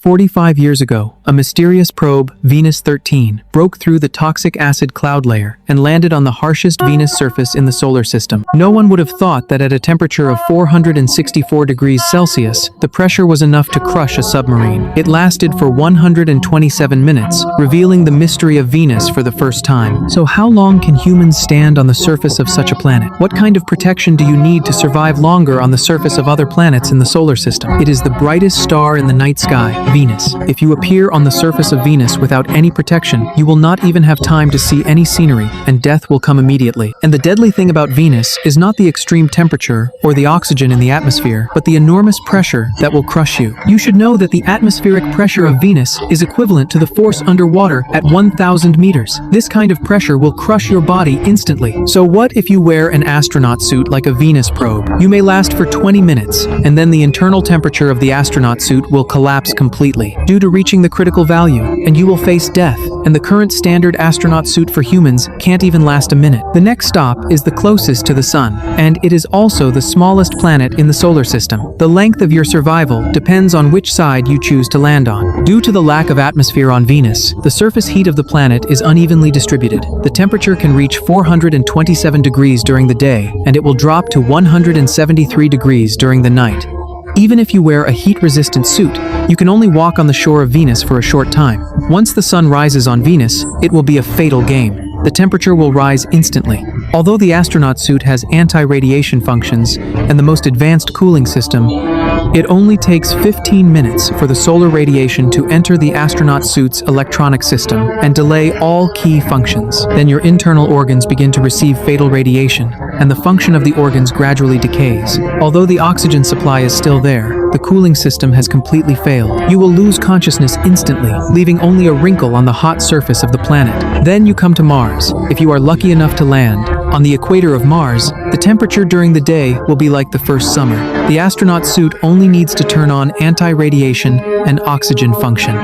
45 years ago, a mysterious probe, Venus 13, broke through the toxic acid cloud layer and landed on the harshest Venus surface in the solar system. No one would have thought that at a temperature of 464 degrees Celsius, the pressure was enough to crush a submarine. It lasted for 127 minutes, revealing the mystery of Venus for the first time. So how long can humans stand on the surface of such a planet? What kind of protection do you need to survive longer on the surface of other planets in the solar system? It is the brightest star in the night sky, Venus. If you appear on the surface of Venus without any protection, you will not even have time to see any scenery, and death will come immediately. And the deadly thing about Venus is not the extreme temperature or the oxygen in the atmosphere, but the enormous pressure that will crush you. You should know that the atmospheric pressure of Venus is equivalent to the force underwater at 1,000 meters. This kind of pressure will crush your body instantly. So what if you wear an astronaut suit like a Venus probe? You may last for 20 minutes, and then the internal temperature of the astronaut suit will collapse completely due to reaching the critical value, and you will face death. And the current standard astronaut suit for humans can't even last a minute. The next stop is the closest to the sun, and it is also the smallest planet in the solar system. The length of your survival depends on which side you choose to land on. Due to the lack of atmosphere on Venus, the surface heat of the planet is unevenly distributed. The temperature can reach 427 degrees during the day, and it will drop to 173 degrees during the night. Even if you wear a heat-resistant suit, you can only walk on the shore of Venus for a short time. Once the sun rises on Venus, it will be a fatal game. The temperature will rise instantly. Although the astronaut suit has anti-radiation functions and the most advanced cooling system, it only takes 15 minutes for the solar radiation to enter the astronaut suit's electronic system and delay all key functions. Then your internal organs begin to receive fatal radiation, and the function of the organs gradually decays. Although the oxygen supply is still there, the cooling system has completely failed. You will lose consciousness instantly, leaving only a wrinkle on the hot surface of the planet. Then you come to Mars. If you are lucky enough to land on the equator of Mars, the temperature during the day will be like the first summer. The astronaut suit only needs to turn on anti-radiation and oxygen function.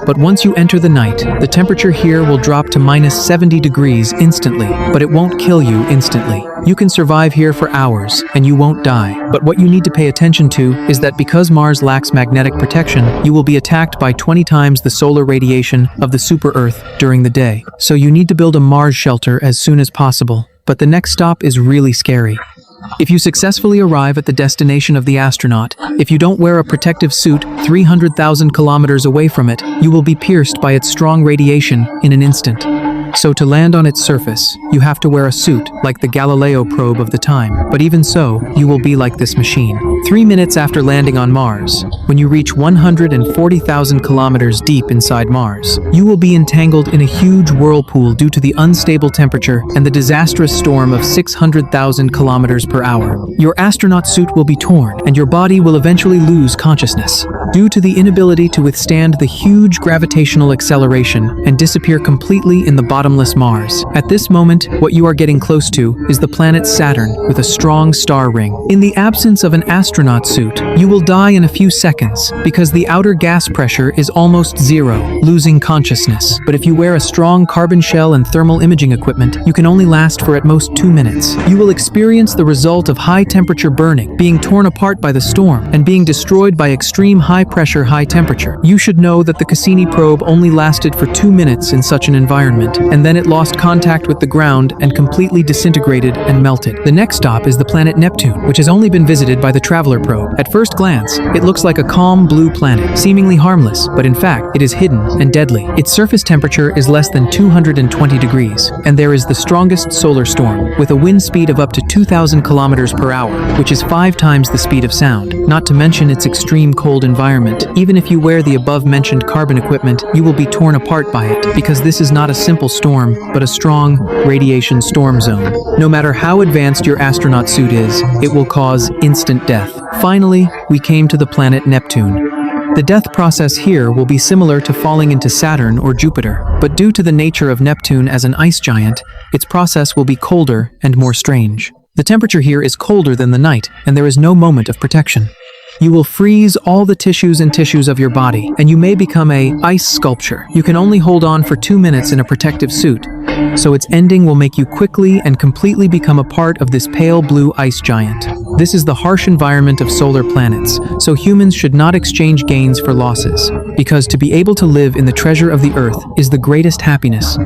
But once you enter the night, the temperature here will drop to -70 degrees instantly, but it won't kill you instantly. You can survive here for hours, and you won't die. But what you need to pay attention to is that because Mars lacks magnetic protection, you will be attacked by 20 times the solar radiation of the super-Earth during the day. So you need to build a Mars shelter as soon as possible. But the next stop is really scary. If you successfully arrive at the destination of the astronaut, if you don't wear a protective suit 300,000 kilometers away from it, you will be pierced by its strong radiation in an instant. So to land on its surface, you have to wear a suit like the Galileo probe of the time. But even so, you will be like this machine. 3 minutes after landing on Mars, when you reach 140,000 kilometers deep inside Mars, you will be entangled in a huge whirlpool due to the unstable temperature and the disastrous storm of 600,000 kilometers per hour. Your astronaut suit will be torn, and your body will eventually lose consciousness due to the inability to withstand the huge gravitational acceleration and disappear completely in the bottomless Mars. At this moment, what you are getting close to is the planet Saturn with a strong star ring. In the absence of an astronaut suit, you will die in a few seconds because the outer gas pressure is almost zero, losing consciousness. But if you wear a strong carbon shell and thermal imaging equipment, you can only last for at most 2 minutes. You will experience the result of high temperature burning, being torn apart by the storm, and being destroyed by extreme high pressure, high temperature. You should know that the Cassini probe only lasted for 2 minutes in such an environment, and then it lost contact with the ground and completely disintegrated and melted. The next stop is the planet Neptune, which has only been visited by the Traveler probe. At first glance, it looks like a calm blue planet, seemingly harmless, but in fact, it is hidden and deadly. Its surface temperature is less than 220 degrees, and there is the strongest solar storm, with a wind speed of up to 2,000 kilometers per hour, which is 5 times the speed of sound. Not to mention its extreme cold environment. Even if you wear the above-mentioned carbon equipment, you will be torn apart by it, because this is not a simple storm, but a strong radiation storm zone. No matter how advanced your astronaut suit is, it will cause instant death. Finally, we came to the planet Neptune. The death process here will be similar to falling into Saturn or Jupiter, but due to the nature of Neptune as an ice giant, its process will be colder and more strange. The temperature here is colder than the night, and there is no moment of protection. You will freeze all the tissues of your body, and you may become a ice sculpture. You can only hold on for 2 minutes in a protective suit, so its ending will make you quickly and completely become a part of this pale blue ice giant. This is the harsh environment of solar planets, so humans should not exchange gains for losses, because to be able to live in the treasure of the Earth is the greatest happiness.